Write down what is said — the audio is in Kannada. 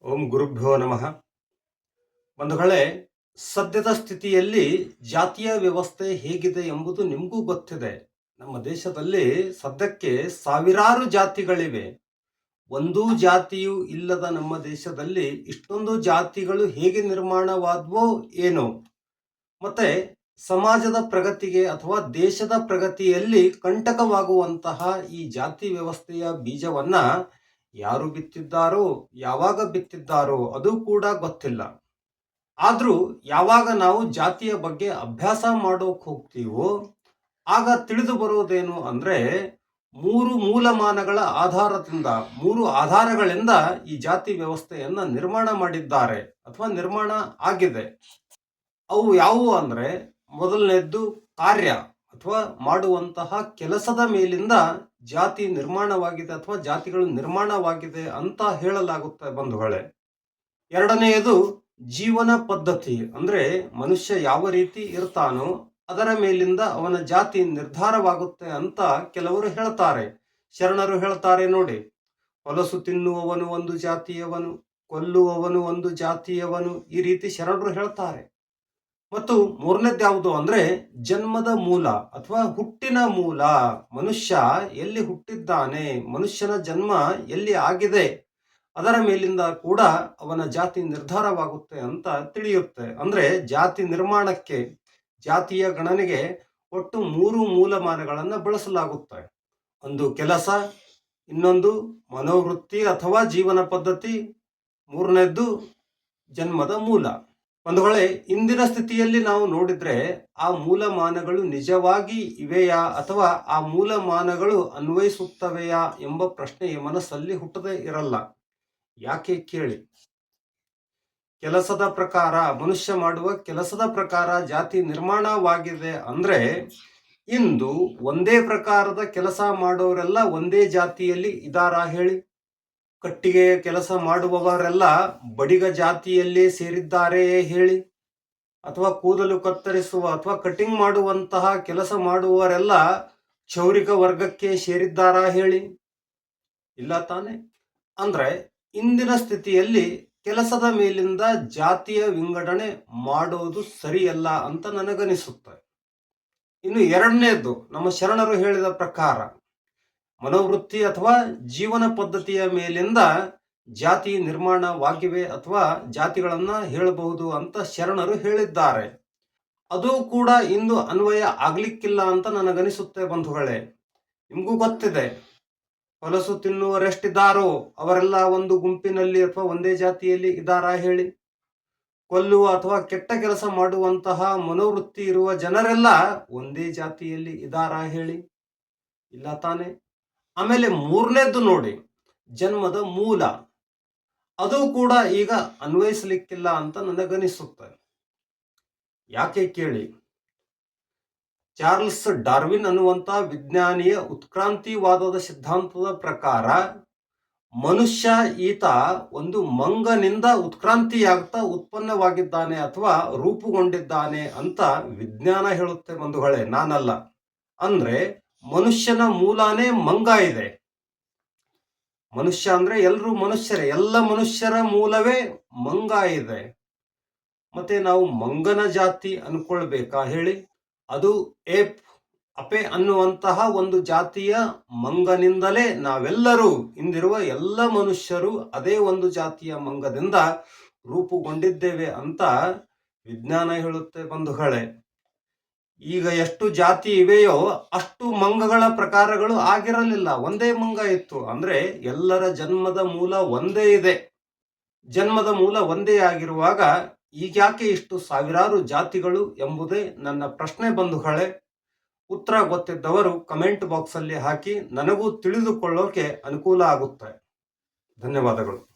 ಓಂ ಗುರುಭ್ಯೋ ನಮಃ. ಬಂಧುಗಳೇ, ಸದ್ಯದ ಸ್ಥಿತಿಯಲ್ಲಿ ಜಾತಿಯ ವ್ಯವಸ್ಥೆ ಹೇಗಿದೆ ಎಂಬುದು ನಿಮಗೂ ಗೊತ್ತಿದೆ. ನಮ್ಮ ದೇಶದಲ್ಲಿ ಸದ್ಯಕ್ಕೆ ಸಾವಿರಾರು ಜಾತಿಗಳಿವೆ. ಒಂದೂ ಜಾತಿಯೂ ಇಲ್ಲದ ನಮ್ಮ ದೇಶದಲ್ಲಿ ಇಷ್ಟೊಂದು ಜಾತಿಗಳು ಹೇಗೆ ನಿರ್ಮಾಣವಾದವೋ ಏನೋ. ಮತ್ತೆ ಸಮಾಜದ ಪ್ರಗತಿಗೆ ಅಥವಾ ದೇಶದ ಪ್ರಗತಿಯಲ್ಲಿ ಕಂಟಕವಾಗುವಂತಹ ಈ ಜಾತಿ ವ್ಯವಸ್ಥೆಯ ಬೀಜವನ್ನ ಯಾರು ಬಿತ್ತಿದ್ದಾರೋ, ಯಾವಾಗ ಬಿತ್ತಿದ್ದಾರೋ ಅದು ಕೂಡ ಗೊತ್ತಿಲ್ಲ. ಆದ್ರೂ ಯಾವಾಗ ನಾವು ಜಾತಿಯ ಬಗ್ಗೆ ಅಭ್ಯಾಸ ಮಾಡೋಕ್ ಹೋಗ್ತೀವೋ ಆಗ ತಿಳಿದು ಬರೋದೇನು ಅಂದ್ರೆ, ಮೂರು ಮೂಲಮಾನಗಳ ಆಧಾರದಿಂದ, ಮೂರು ಆಧಾರಗಳಿಂದ ಈ ಜಾತಿ ವ್ಯವಸ್ಥೆಯನ್ನ ನಿರ್ಮಾಣ ಮಾಡಿದ್ದಾರೆ ಅಥವಾ ನಿರ್ಮಾಣ ಆಗಿದೆ. ಅವು ಯಾವುವು ಅಂದ್ರೆ, ಮೊದಲನೇದ್ದು ಕಾರ್ಯ ಅಥವಾ ಮಾಡುವಂತಹ ಕೆಲಸದ ಮೇಲಿಂದ ಜಾತಿ ನಿರ್ಮಾಣವಾಗಿದೆ ಅಥವಾ ಜಾತಿಗಳು ನಿರ್ಮಾಣವಾಗಿದೆ ಅಂತ ಹೇಳಲಾಗುತ್ತೆ ಬಂಧುಗಳೇ. ಎರಡನೆಯದು ಜೀವನ ಪದ್ಧತಿ, ಅಂದ್ರೆ ಮನುಷ್ಯ ಯಾವ ರೀತಿ ಇರ್ತಾನೋ ಅದರ ಮೇಲಿಂದ ಅವನ ಜಾತಿ ನಿರ್ಧಾರವಾಗುತ್ತೆ ಅಂತ ಕೆಲವರು ಹೇಳ್ತಾರೆ. ಶರಣರು ಹೇಳ್ತಾರೆ ನೋಡಿ, ಹೊಲಸು ತಿನ್ನುವವನು ಒಂದು ಜಾತಿಯವನು, ಕೊಲ್ಲುವವನು ಒಂದು ಜಾತಿಯವನು, ಈ ರೀತಿ ಶರಣರು ಹೇಳ್ತಾರೆ. ಮತ್ತು ಮೂರನೇದ್ದು ಯಾವುದು ಅಂದ್ರೆ ಜನ್ಮದ ಮೂಲ ಅಥವಾ ಹುಟ್ಟಿನ ಮೂಲ. ಮನುಷ್ಯ ಎಲ್ಲಿ ಹುಟ್ಟಿದ್ದಾನೆ, ಮನುಷ್ಯನ ಜನ್ಮ ಎಲ್ಲಿ ಆಗಿದೆ, ಅದರ ಮೇಲಿಂದ ಕೂಡ ಅವನ ಜಾತಿ ನಿರ್ಧಾರವಾಗುತ್ತೆ ಅಂತ ತಿಳಿಯುತ್ತೆ. ಅಂದ್ರೆ ಜಾತಿ ನಿರ್ಮಾಣಕ್ಕೆ, ಜಾತಿಯ ಗಣನೆಗೆ ಒಟ್ಟು ಮೂರು ಮೂಲಮಾನಗಳನ್ನ ಬಳಸಲಾಗುತ್ತೆ. ಒಂದು ಕೆಲಸ, ಇನ್ನೊಂದು ಮನೋವೃತ್ತಿ ಅಥವಾ ಜೀವನ ಪದ್ಧತಿ, ಮೂರನೇದ್ದು ಜನ್ಮದ ಮೂಲ. ಬಂಧುಗಳೇ, ಇಂದಿನ ಸ್ಥಿತಿಯಲ್ಲಿ ನಾವು ನೋಡಿದ್ರೆ ಆ ಮೂಲಮಾನಗಳು ನಿಜವಾಗಿ ಇವೆಯಾ ಅಥವಾ ಆ ಮೂಲಮಾನಗಳು ಅನ್ವಯಿಸುತ್ತವೆಯಾ ಎಂಬ ಪ್ರಶ್ನೆ ಮನಸ್ಸಲ್ಲಿ ಹುಟ್ಟದೇ ಇರಲ್ಲ. ಯಾಕೆ ಕೇಳಿ. ಕೆಲಸದ ಪ್ರಕಾರ, ಮನುಷ್ಯ ಮಾಡುವ ಕೆಲಸದ ಪ್ರಕಾರ ಜಾತಿ ನಿರ್ಮಾಣವಾಗಿದೆ ಅಂದ್ರೆ, ಇಂದು ಒಂದೇ ಪ್ರಕಾರದ ಕೆಲಸ ಮಾಡೋರೆಲ್ಲ ಒಂದೇ ಜಾತಿಯಲ್ಲಿ ಇದಾರಾ ಹೇಳಿ? ಕಟ್ಟಿಗೆ ಕೆಲಸ ಮಾಡುವವರೆಲ್ಲ ಬಡಿಗ ಜಾತಿಯಲ್ಲೇ ಸೇರಿದ್ದಾರೆ ಹೇಳಿ? ಅಥವಾ ಕೂದಲು ಕತ್ತರಿಸುವ ಅಥವಾ ಕಟಿಂಗ್ ಮಾಡುವಂತಹ ಕೆಲಸ ಮಾಡುವವರೆಲ್ಲ ಕ್ಷೌರಿಕ ವರ್ಗಕ್ಕೆ ಸೇರಿದ್ದಾರಾ ಹೇಳಿ? ಇಲ್ಲ ತಾನೆ. ಅಂದ್ರೆ ಇಂದಿನ ಸ್ಥಿತಿಯಲ್ಲಿ ಕೆಲಸದ ಮೇಲಿಂದ ಜಾತಿಯ ವಿಂಗಡಣೆ ಮಾಡೋದು ಸರಿಯಲ್ಲ ಅಂತ ನನಗನಿಸುತ್ತೆ. ಇನ್ನು ಎರಡನೇದ್ದು, ನಮ್ಮ ಶರಣರು ಹೇಳಿದ ಪ್ರಕಾರ ಮನೋವೃತ್ತಿ ಅಥವಾ ಜೀವನ ಪದ್ಧತಿಯ ಮೇಲಿಂದ ಜಾತಿ ನಿರ್ಮಾಣವಾಗಿವೆ ಅಥವಾ ಜಾತಿಗಳನ್ನ ಹೇಳಬಹುದು ಅಂತ ಶರಣರು ಹೇಳಿದ್ದಾರೆ. ಅದು ಕೂಡ ಇಂದು ಅನ್ವಯ ಆಗ್ಲಿಕ್ಕಿಲ್ಲ ಅಂತ ನನಗನಿಸುತ್ತೆ ಬಂಧುಗಳೇ. ನಿಮಗೂ ಗೊತ್ತಿದೆ, ಹೊಲಸು ತಿನ್ನುವರೆಷ್ಟಿದ್ದಾರೋ ಅವರೆಲ್ಲ ಒಂದು ಗುಂಪಿನಲ್ಲಿ ಅಥವಾ ಒಂದೇ ಜಾತಿಯಲ್ಲಿ ಇದ್ದಾರಾ ಹೇಳಿ? ಕೊಲ್ಲುವ ಅಥವಾ ಕೆಟ್ಟ ಕೆಲಸ ಮಾಡುವಂತಹ ಮನೋವೃತ್ತಿ ಇರುವ ಜನರೆಲ್ಲ ಒಂದೇ ಜಾತಿಯಲ್ಲಿ ಇದ್ದಾರಾ ಹೇಳಿ? ಇಲ್ಲ ತಾನೆ. ಆಮೇಲೆ ಮೂರನೇದ್ದು ನೋಡಿ, ಜನ್ಮದ ಮೂಲ. ಅದು ಕೂಡ ಈಗ ಅನ್ವಯಿಸಲಿಕ್ಕಿಲ್ಲ ಅಂತ ನನಗನಿಸುತ್ತೆ. ಯಾಕೆ ಕೇಳಿ. ಚಾರ್ಲ್ಸ್ ಡಾರ್ವಿನ್ ಅನ್ನುವಂತ ವಿಜ್ಞಾನಿಯ ಉತ್ಕ್ರಾಂತಿವಾದದ ಸಿದ್ಧಾಂತದ ಪ್ರಕಾರ ಮನುಷ್ಯ ಈತ ಒಂದು ಮಂಗನಿಂದ ಉತ್ಕ್ರಾಂತಿಯಾಗ್ತಾ ಉತ್ಪನ್ನವಾಗಿದ್ದಾನೆ ಅಥವಾ ರೂಪುಗೊಂಡಿದ್ದಾನೆ ಅಂತ ವಿಜ್ಞಾನ ಹೇಳುತ್ತೆ ಬಂಧುಗಳೇ, ನಾನಲ್ಲ. ಅಂದ್ರೆ ಮನುಷ್ಯನ ಮೂಲನೇ ಮಂಗ ಇದೆ. ಮನುಷ್ಯ ಅಂದ್ರೆ ಎಲ್ಲರೂ ಮನುಷ್ಯರೇ, ಎಲ್ಲ ಮನುಷ್ಯರ ಮೂಲವೇ ಮಂಗ ಇದೆ. ಮತ್ತೆ ನಾವು ಮಂಗನ ಜಾತಿ ಅನ್ಕೊಳ್ಬೇಕಾ ಹೇಳಿ? ಅದು ಅಪೆ ಅನ್ನುವಂತಹ ಒಂದು ಜಾತಿಯ ಮಂಗನಿಂದಲೇ ನಾವೆಲ್ಲರೂ, ಇಂದಿರುವ ಎಲ್ಲ ಮನುಷ್ಯರು ಅದೇ ಒಂದು ಜಾತಿಯ ಮಂಗದಿಂದ ರೂಪುಗೊಂಡಿದ್ದೇವೆ ಅಂತ ವಿಜ್ಞಾನ ಹೇಳುತ್ತೆ ಬಂಧುಗಳೇ. ಈಗ ಎಷ್ಟು ಜಾತಿ ಇವೆಯೋ ಅಷ್ಟು ಮಂಗಗಳ ಪ್ರಕಾರಗಳು ಆಗಿರಲಿಲ್ಲ, ಒಂದೇ ಮಂಗ ಇತ್ತು. ಅಂದ್ರೆ ಎಲ್ಲರ ಜನ್ಮದ ಮೂಲ ಒಂದೇ ಇದೆ. ಜನ್ಮದ ಮೂಲ ಒಂದೇ ಆಗಿರುವಾಗ ಈಗ್ಯಾಕೆ ಇಷ್ಟು ಸಾವಿರಾರು ಜಾತಿಗಳು ಎಂಬುದೇ ನನ್ನ ಪ್ರಶ್ನೆ ಬಂಧುಗಳೇ. ಉತ್ತರ ಗೊತ್ತಿದ್ದವರು ಕಮೆಂಟ್ ಬಾಕ್ಸ್ ಅಲ್ಲಿ ಹಾಕಿ, ನನಗೂ ತಿಳಿದುಕೊಳ್ಳೋಕೆ ಅನುಕೂಲ ಆಗುತ್ತೆ. ಧನ್ಯವಾದಗಳು.